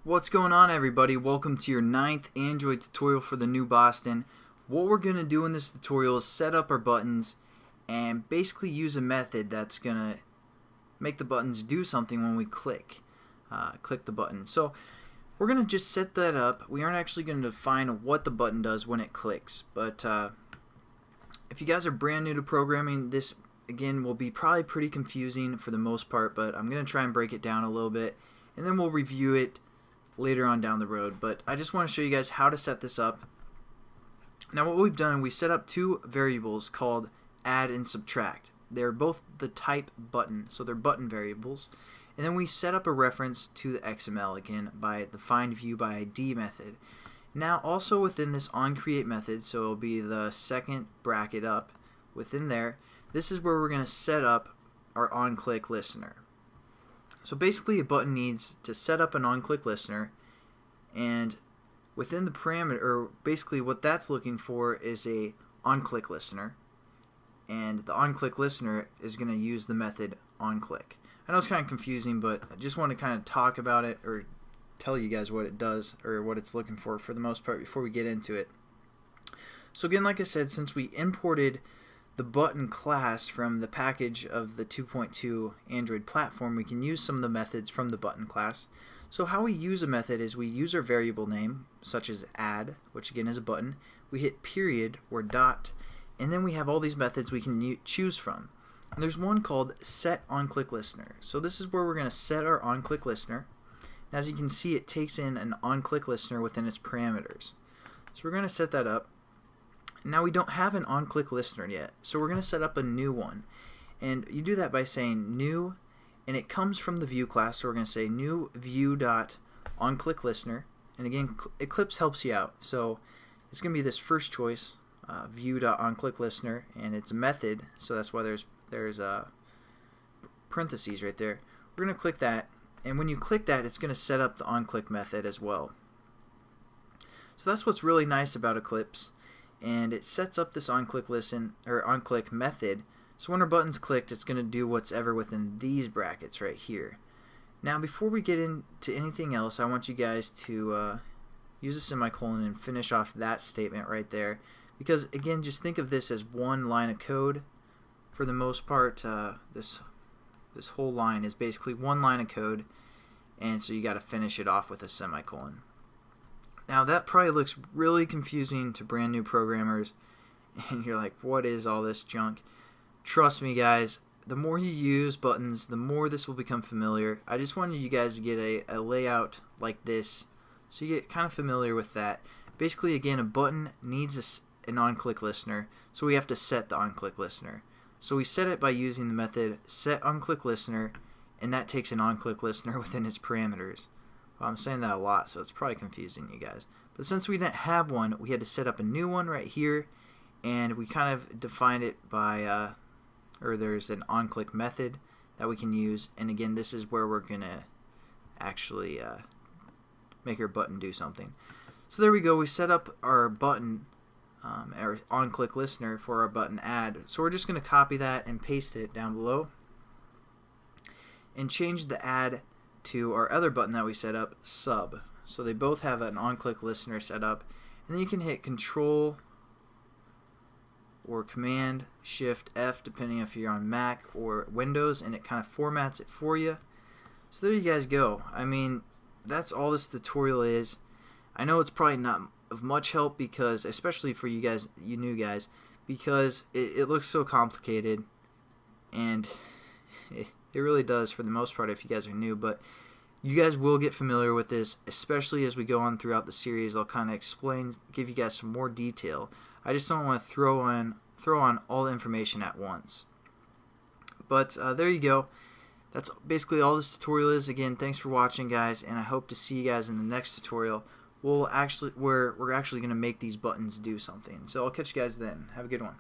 What's going on, everybody? Welcome to your 9th Android tutorial for the new Boston. What we're going to do in this tutorial is set up our buttons and basically use a method that's going to make the buttons do something when we click the button. So we're going to just set that up. We aren't actually going to define what the button does when it clicks, but if you guys are brand new to programming, this again will be probably pretty confusing for the most part, but I'm going to try and break it down a little bit and then we'll review it later on down the road. But I just want to show you guys how to set this up. Now what we've done, we set up two variables called add and subtract. They're both the type button, so they're button variables. And then we set up a reference to the XML again by the findViewById method. Now also within this onCreate method, so it'll be the second bracket up within there, this is where we're going to set up our OnClickListener. So basically a button needs to set up an OnClickListener, and within the parameter, or basically what that's looking for is a OnClickListener, and the OnClickListener is going to use the method OnClick. I know it's kind of confusing, but I just want to kind of talk about it or tell you guys what it does or what it's looking for the most part before we get into it. So again, like I said, since we imported the button class from the package of the 2.2 Android platform, we can use some of the methods from the button class. So how we use a method is we use our variable name, such as add, which again is a button, we hit period or dot, and then we have all these methods we can choose from. And there's one called set OnClickListener. So this is where we're going to set our OnClickListener. As you can see, it takes in an OnClickListener within its parameters. So we're going to set that up. Now we don't have an OnClickListener yet, so we're going to set up a new one. And you do that by saying new, and it comes from the view class, so we're going to say new view.onClickListener. And again, Eclipse helps you out, so it's going to be this first choice, view.onClickListener, and it's a method, so that's why there's parentheses right there. We're going to click that, and when you click that, it's going to set up the onClick method as well. So that's what's really nice about Eclipse, and it sets up this onClick method. So when our button's clicked, it's going to do what's ever within these brackets right here. Now before we get into anything else, I want you guys to use a semicolon and finish off that statement right there, because again, just think of this as one line of code. For the most part, this whole line is basically one line of code, and so you got to finish it off with a semicolon. Now that probably looks really confusing to brand new programmers, and you're like, what is all this junk? Trust me guys, the more you use buttons, the more this will become familiar. I just wanted you guys to get a layout like this so you get kind of familiar with that. Basically, again, a button needs an OnClickListener, so we have to set the OnClickListener. So we set it by using the method setOnClickListener, and that takes an OnClickListener within its parameters. Well, I'm saying that a lot, so it's probably confusing you guys. But since we didn't have one, we had to set up a new one right here, and we kind of defined it by, or there's an onClick method that we can use, and again, this is where we're going to actually make our button do something. So there we go, we set up our button, our OnClickListener for our button add. So we're just going to copy that and paste it down below, and change the add to our other button that we set up, sub. So they both have an OnClickListener set up, and then you can hit Control or Command Shift F depending if you're on Mac or Windows, and it kind of formats it for you. So there you guys go. I mean, that's all this tutorial is. I know it's probably not of much help, because especially for you guys, you new guys, because it looks so complicated, and it really does for the most part if you guys are new, but you guys will get familiar with this, especially as we go on throughout the series. I'll kind of explain, give you guys some more detail. I just don't want to throw on all the information at once. But there you go. That's basically all this tutorial is. Again, thanks for watching, guys, and I hope to see you guys in the next tutorial. We're actually going to make these buttons do something. So I'll catch you guys then. Have a good one.